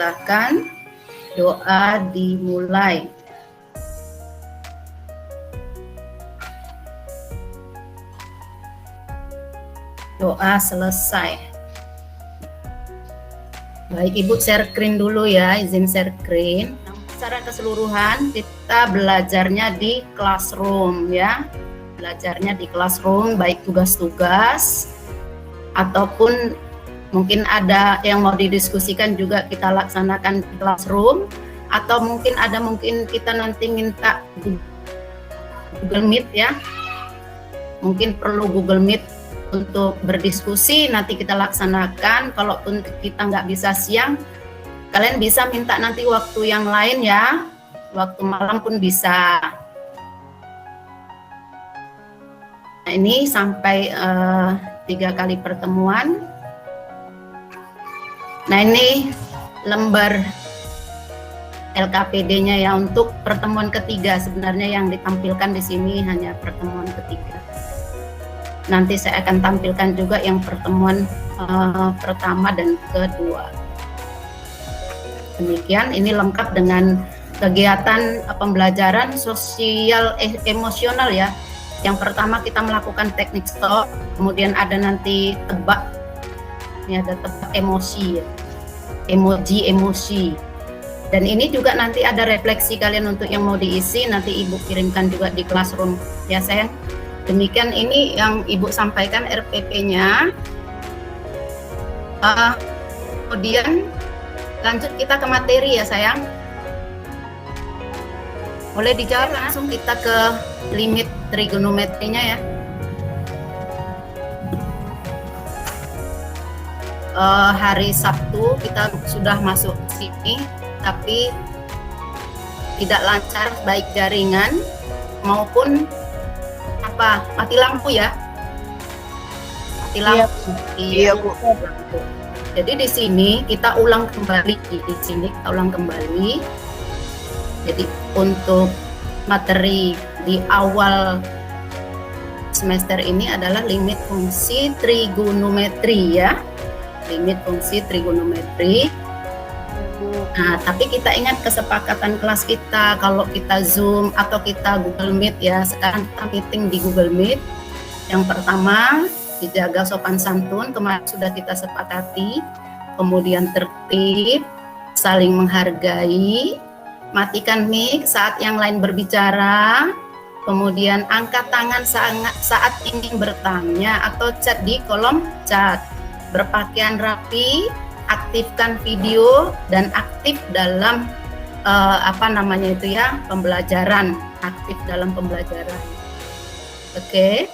Silakan doa dimulai. Doa selesai. Baik, Ibu share screen dulu ya, izin share screen. Secara keseluruhan kita belajarnya di classroom ya. Belajarnya di classroom, baik tugas-tugas ataupun mungkin ada yang mau didiskusikan juga kita laksanakan di classroom, atau mungkin kita nanti minta Google Meet ya. Mungkin perlu Google Meet untuk berdiskusi, nanti kita laksanakan. Kalaupun kita nggak bisa siang, kalian bisa minta nanti waktu yang lain ya, waktu malam pun bisa. Nah, ini sampai 3 kali pertemuan. Nah, ini lembar LKPD-nya ya untuk pertemuan ketiga. Sebenarnya yang ditampilkan di sini hanya pertemuan ketiga. Nanti saya akan tampilkan juga yang pertemuan pertama dan kedua. Demikian, ini lengkap dengan kegiatan pembelajaran sosial emosional ya. Yang pertama kita melakukan teknik stop, kemudian ada nanti tebak. Ini ada tebak emosi ya. Emoji emosi. Dan ini juga nanti ada refleksi kalian untuk yang mau diisi, nanti Ibu kirimkan juga di classroom ya sayang. Demikian, ini yang Ibu sampaikan RPP-nya. Kemudian lanjut kita ke materi ya sayang. Boleh dijawab langsung kita ke limit trigonometrinya ya. Hari Sabtu kita sudah masuk sini, tapi tidak lancar baik jaringan maupun mati lampu ya, mati lampu. Iya Bu. Jadi di sini kita ulang kembali, Jadi untuk materi di awal semester ini adalah limit fungsi trigonometri ya, limit fungsi trigonometri. Nah, tapi kita ingat kesepakatan kelas kita, kalau kita Zoom atau kita Google Meet ya, sekarang kita meeting di Google Meet. Yang pertama, dijaga sopan santun, kemarin sudah kita sepakati, kemudian tertib, saling menghargai, matikan mic saat yang lain berbicara, kemudian angkat tangan saat ingin bertanya atau chat di kolom chat, berpakaian rapi, aktifkan video dan aktif dalam pembelajaran, aktif dalam pembelajaran. Oke.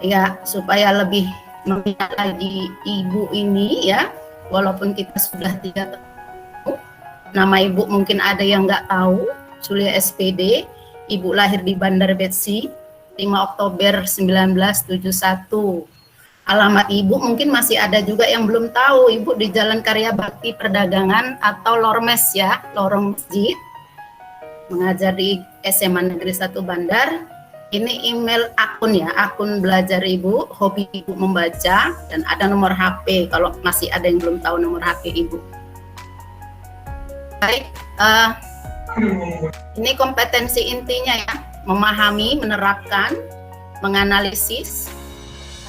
Ya, supaya lebih mengenal lagi Ibu ini ya, walaupun kita sudah 3 tahun. Nama Ibu mungkin ada yang nggak tahu, Julia SPD, Ibu lahir di Bandar Betsi, 5 Oktober 1971. Alamat Ibu mungkin masih ada juga yang belum tahu, Ibu di Jalan Karya Bakti Perdagangan atau Lormes ya, lorong masjid, mengajar di SMA Negeri 1 Bandar. Ini email akun ya, akun belajar Ibu, hobi Ibu membaca, dan ada nomor HP kalau masih ada yang belum tahu nomor HP Ibu. Baik, ini kompetensi intinya ya, memahami, menerapkan, menganalisis,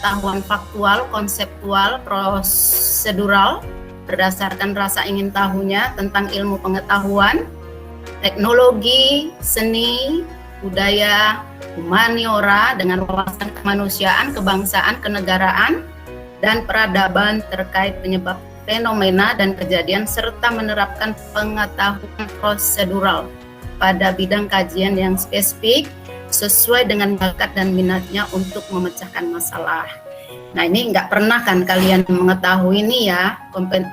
pengetahuan faktual, konseptual, prosedural, berdasarkan rasa ingin tahunya tentang ilmu pengetahuan, teknologi, seni, budaya, humaniora dengan wawasan kemanusiaan, kebangsaan, kenegaraan, dan peradaban terkait penyebab fenomena dan kejadian, serta menerapkan pengetahuan prosedural pada bidang kajian yang spesifik sesuai dengan bakat dan minatnya untuk memecahkan masalah. Nah, ini nggak pernah kan kalian mengetahui ini ya,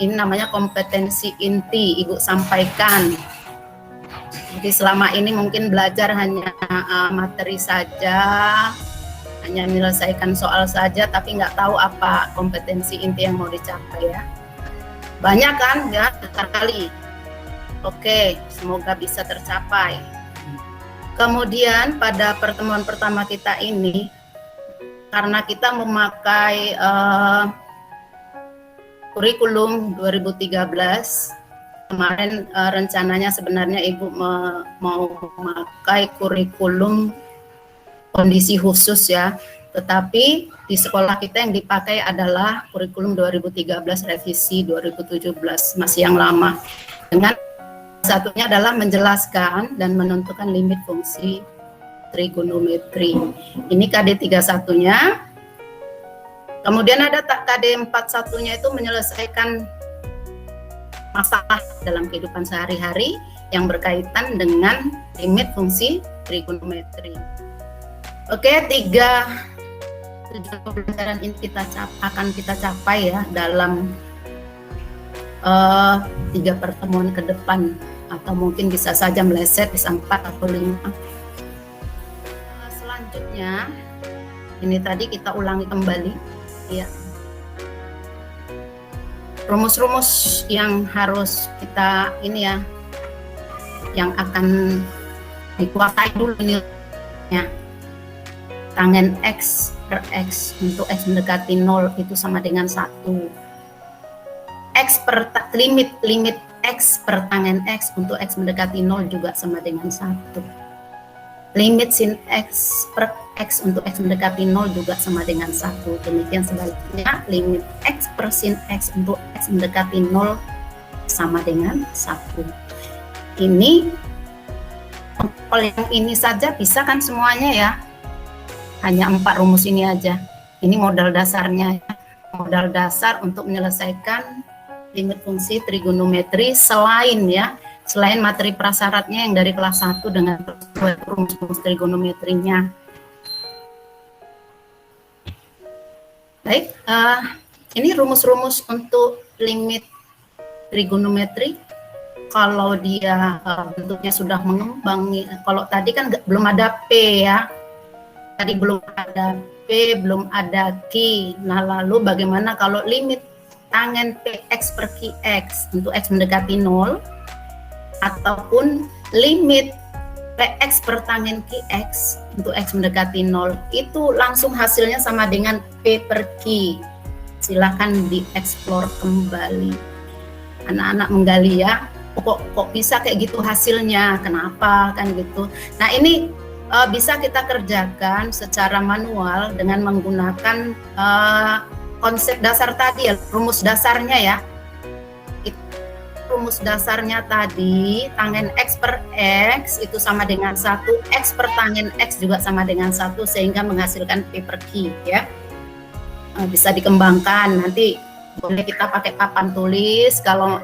ini namanya kompetensi inti, Ibu sampaikan. Jadi selama ini mungkin belajar hanya materi saja, hanya menyelesaikan soal saja, tapi nggak tahu apa kompetensi inti yang mau dicapai ya. Banyak kan ya, besar kali. Oke, semoga bisa tercapai. Kemudian pada pertemuan pertama kita ini, karena kita memakai kurikulum 2013. Kemarin rencananya sebenarnya Ibu mau memakai kurikulum kondisi khusus ya, tetapi di sekolah kita yang dipakai adalah kurikulum 2013 revisi 2017, masih yang lama. Dengan satunya adalah menjelaskan dan menentukan limit fungsi trigonometri. Ini KD 31-nya. Kemudian ada KD 41-nya itu menyelesaikan masalah dalam kehidupan sehari-hari yang berkaitan dengan limit fungsi trigonometri. Oke, 3 tujuan pembelajaran ini akan kita capai ya dalam 3 pertemuan ke depan, atau mungkin bisa saja meleset bisa 4 atau 5. Selanjutnya ini tadi kita ulangi kembali ya, rumus-rumus yang harus kita ini ya, yang akan dikuasai dulu nilainya. Tangen X per X untuk X mendekati 0 itu sama dengan 1. Limit X per tangen X untuk X mendekati 0 juga sama dengan 1. Limit sin X per X untuk X mendekati 0 juga sama dengan 1. Demikian sebaliknya, limit X per sin X untuk X mendekati 0 sama dengan 1. Ini kalau yang ini saja bisa kan semuanya ya, hanya 4 rumus ini aja. Ini modal dasarnya, modal dasar untuk menyelesaikan limit fungsi trigonometri selain materi prasyaratnya yang dari kelas 1 dengan rumus-rumus trigonometrinya. Baik, ini rumus-rumus untuk limit trigonometri. Kalau dia bentuknya sudah mengembang, kalau tadi kan belum ada P ya, tadi belum ada P, belum ada Q. Nah, lalu bagaimana kalau limit tangen PX per QX untuk X mendekati 0, ataupun limit PX per tangen QX untuk X mendekati 0, itu langsung hasilnya sama dengan P per Q. Silahkan dieksplor kembali. Anak-anak menggali ya, kok bisa kayak gitu hasilnya, kenapa kan gitu. Nah, ini bisa kita kerjakan secara manual dengan menggunakan konsep dasar tadi ya, rumus dasarnya ya. Rumus dasarnya tadi, tangen X per X itu sama dengan 1, X per tangen X juga sama dengan 1, sehingga menghasilkan P per Q ya. Bisa dikembangkan, nanti boleh kita pakai papan tulis, kalau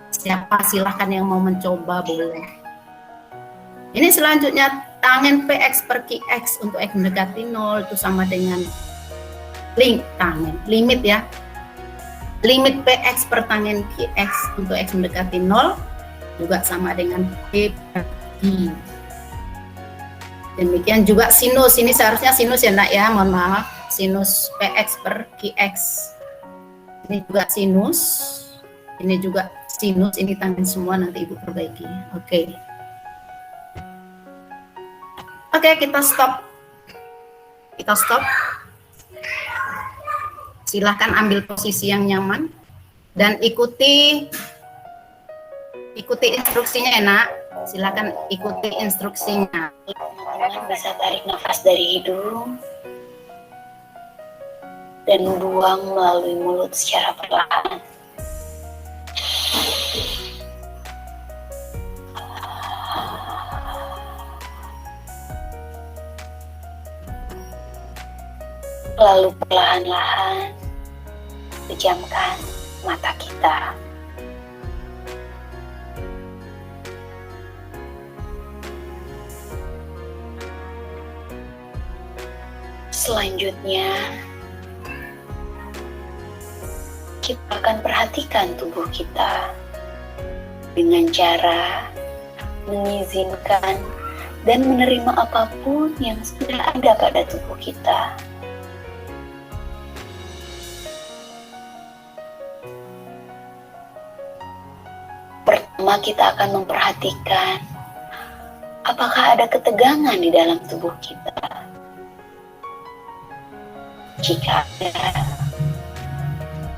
siapa silahkan yang mau mencoba boleh. Ini selanjutnya tangen PX per QX untuk X mendekati 0 itu sama dengan limit ya. Limit PX per tangen QX untuk X mendekati 0 juga sama dengan P per Q. Demikian juga sinus, ini seharusnya sinus ya nak ya, mohon maaf. Sinus PX per QX. Ini juga sinus, ini juga sinus, ini tangen semua, nanti Ibu perbaiki. Oke, kita stop. Silahkan ambil posisi yang nyaman dan ikuti instruksinya ya nak. Silahkan ikuti instruksinya. Teman-teman bisa tarik nafas dari hidung dan buang melalui mulut secara perlahan. Lalu perlahan-lahan pejamkan mata kita. Selanjutnya, kita akan perhatikan tubuh kita dengan cara mengizinkan dan menerima apapun yang sudah ada pada tubuh kita. Pertama, kita akan memperhatikan apakah ada ketegangan di dalam tubuh kita. Jika ada,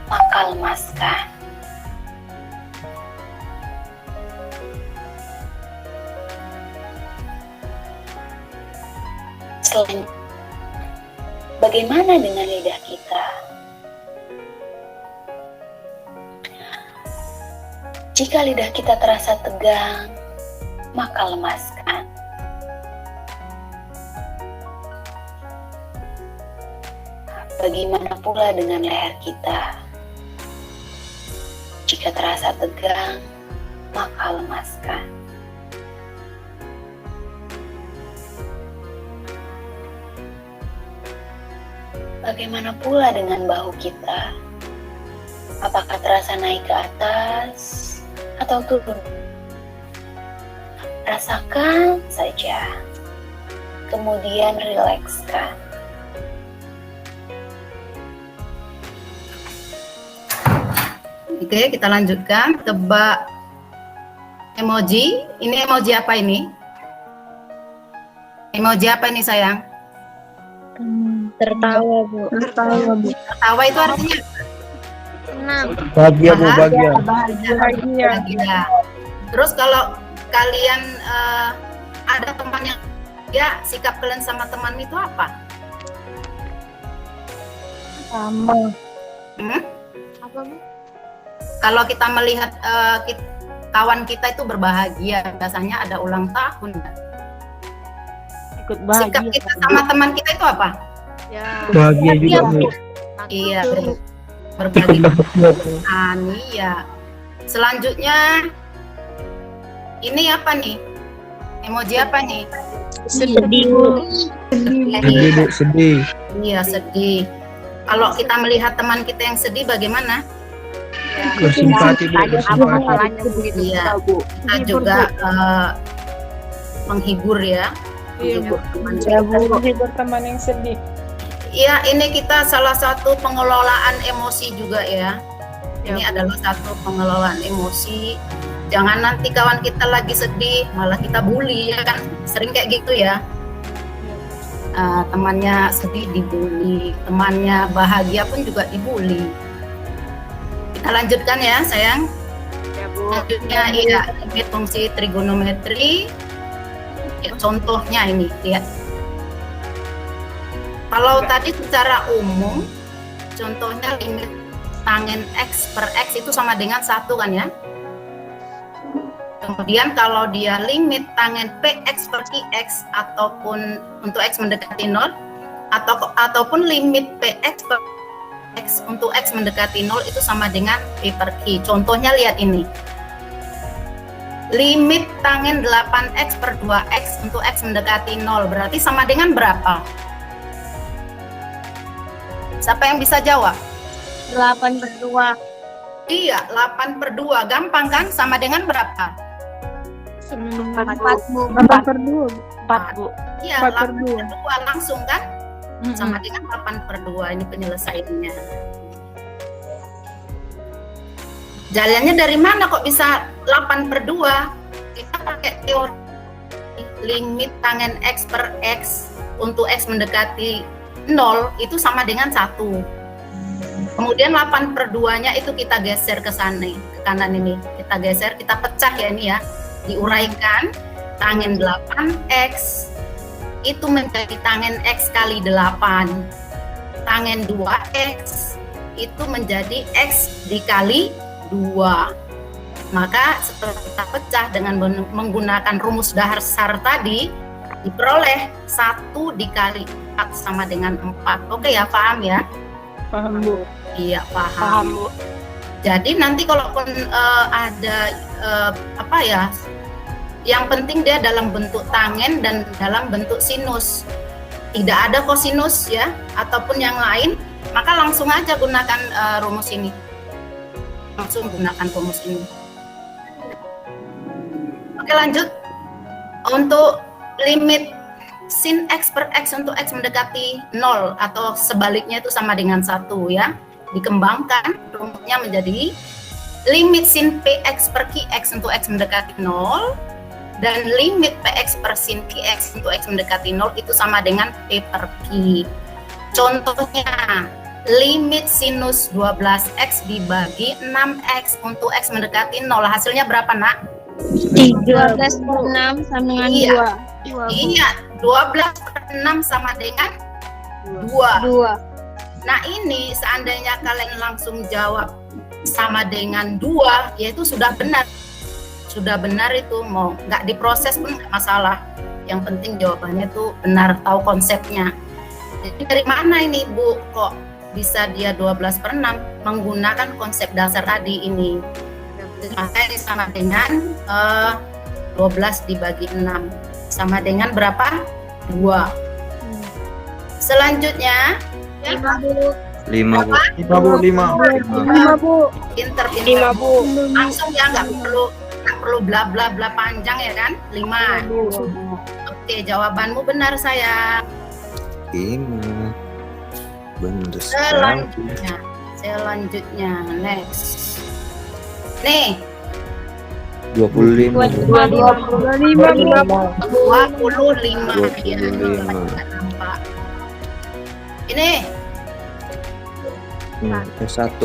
maka lemaskan. Selanjutnya, bagaimana dengan lidah kita? Jika lidah kita terasa tegang, maka lemaskan. Bagaimana pula dengan leher kita? Jika terasa tegang, maka lemaskan. Bagaimana pula dengan bahu kita? Apakah terasa naik ke atas atau turun? Rasakan saja. Kemudian rilekskan. Oke, kita lanjutkan. Tebak emoji. Ini emoji apa ini? Emoji apa ini sayang? Tertawa, Bu. Tertawa itu artinya Senang. Bahagia, Bu, bahagia. bahagia. Terus kalau kalian ada teman yang ya sikap kalian sama teman itu apa? Sama. Hmm? Apa, Bu? Kalau kita melihat kawan kita itu berbahagia, biasanya ada ulang tahun. Ikut Sikap bahagia. kita sama teman kita itu apa? Ya. Bahagia juga, Bu. Iya, Ikut berbagi bahagia, Bu. iya. Selanjutnya ini apa nih? Emoji apa nih? Sedih, Bu. Sedih, Bu, sedih. Iya, sedih. Kalau kita melihat teman kita yang sedih bagaimana? Bersimpati, Bu, Apa bersimpati. masalahnya begitu, Iya. Bu? Kita juga menghibur ya. Menghibur teman Ya, kita. Bu, menghibur teman yang sedih. Iya, ini kita salah satu pengelolaan emosi juga ya. Ini adalah satu pengelolaan emosi. Jangan nanti kawan kita lagi sedih, malah kita bully ya kan. Sering kayak gitu ya. Temannya sedih dibully, temannya bahagia pun juga dibully. Kita lanjutkan ya sayang. Ya, Bu. Selanjutnya iya, limit fungsi trigonometri. Ya, contohnya ini lihat. Kalau tadi secara umum, contohnya limit tangen X per X itu sama dengan 1 kan ya. Kemudian kalau dia limit tangen PX per QX ataupun untuk X mendekati 0 ataupun limit PX per X untuk X mendekati 0 itu sama dengan P per Q. Contohnya lihat ini. Limit tangen 8X per 2X untuk X mendekati 0 berarti sama dengan berapa? Siapa yang bisa jawab? 8/2. Iya, 8/2. Gampang kan? Sama dengan berapa? 4, Bu. 4/2. 4, Bu. Iya, 4/2. 8/2 langsung kan? Sama dengan 8/2 ini penyelesaiannya. Jalannya dari mana kok bisa 8/2? Kita pakai teori limit tangen X per X untuk X mendekati 0 itu sama dengan 1. Kemudian 8/2-nya itu kita geser ke sana, ke kanan ini. Kita geser, kita pecah ya ini ya. Diuraikan, tangen 8X itu menjadi tangen X kali 8. Tangen 2X itu menjadi X dikali 2. Maka setelah kita pecah dengan menggunakan rumus dasar tadi, diperoleh 1 dikali 4 sama dengan 4. Oke ya, paham ya? Paham, Bu. Iya, Paham, paham. Bu. Jadi nanti kalaupun ada apa ya, yang penting dia dalam bentuk tangen dan dalam bentuk sinus. Tidak ada kosinus ya, ataupun yang lain, maka langsung aja gunakan rumus ini. Langsung gunakan rumus ini. Oke, lanjut. Untuk limit sin X per X untuk X mendekati 0 atau sebaliknya itu sama dengan 1 ya. Dikembangkan rumusnya menjadi limit sin PX per QX untuk X mendekati 0 dan limit PX per sin QX untuk X mendekati 0 itu sama dengan P per Q. Contohnya, limit sinus 12x dibagi 6x untuk x mendekati 0. Hasilnya berapa, Nak? 12/6 sama dengan Iya. 2. Iya, 12/6 sama dengan 2. 2. Nah, ini seandainya kalian langsung jawab sama dengan 2, yaitu sudah benar. Sudah benar itu, mau nggak diproses pun nggak masalah. Yang penting jawabannya tuh benar, tahu konsepnya. Jadi dari mana ini, Bu, kok bisa dia 12/6 menggunakan konsep dasar tadi ini? Maka ini sama dengan 12 dibagi 6 sama dengan berapa? 2. Selanjutnya 5, Bu. 5 Bu. 5 Bu, 5. 5 Bu. pinter 5 Bu. langsung ya, nggak perlu bla bla bla panjang ya kan? 5. Oke, jawabanmu benar sayang. 5. Benar sekali. Selanjutnya next. Nih, 25 Bu. 25 Bu. 25 ya. 25. Nggak nampak. Ini S1.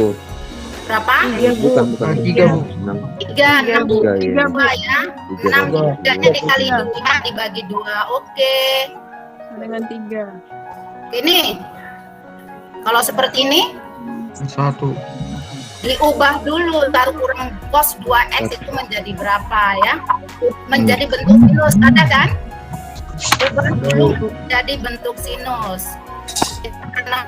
berapa? Bukan 3 Bu. 6. 3, 6, 3 ya. 2 ya. 6 3-nya dikali 2 dibagi 2. Oke. Dengan 3. Ini kalau seperti ini 1. diubah dulu, taruh kurang cos 2x itu menjadi berapa ya? Menjadi bentuk sinus, ada kan? Ubah dulu jadi bentuk sinus. Karena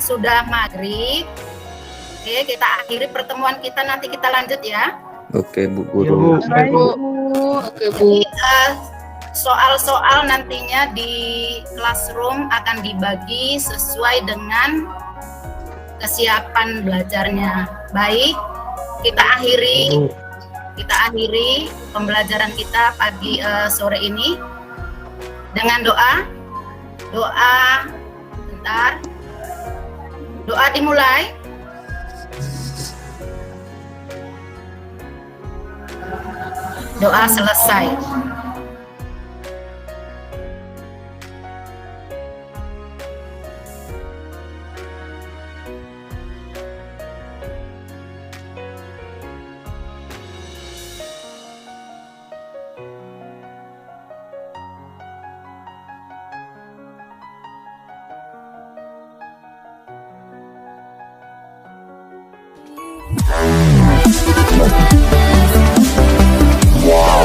sudah maghrib, oke, kita akhiri pertemuan kita, nanti kita lanjut ya. Oke Bu Iya Bu. Guru. Baik Bu. Jadi soal-soal nantinya di classroom akan dibagi sesuai dengan kesiapan belajarnya. Baik, kita akhiri pembelajaran kita pagi sore ini dengan doa. Bentar. Doa dimulai. Doa selesai. Wow.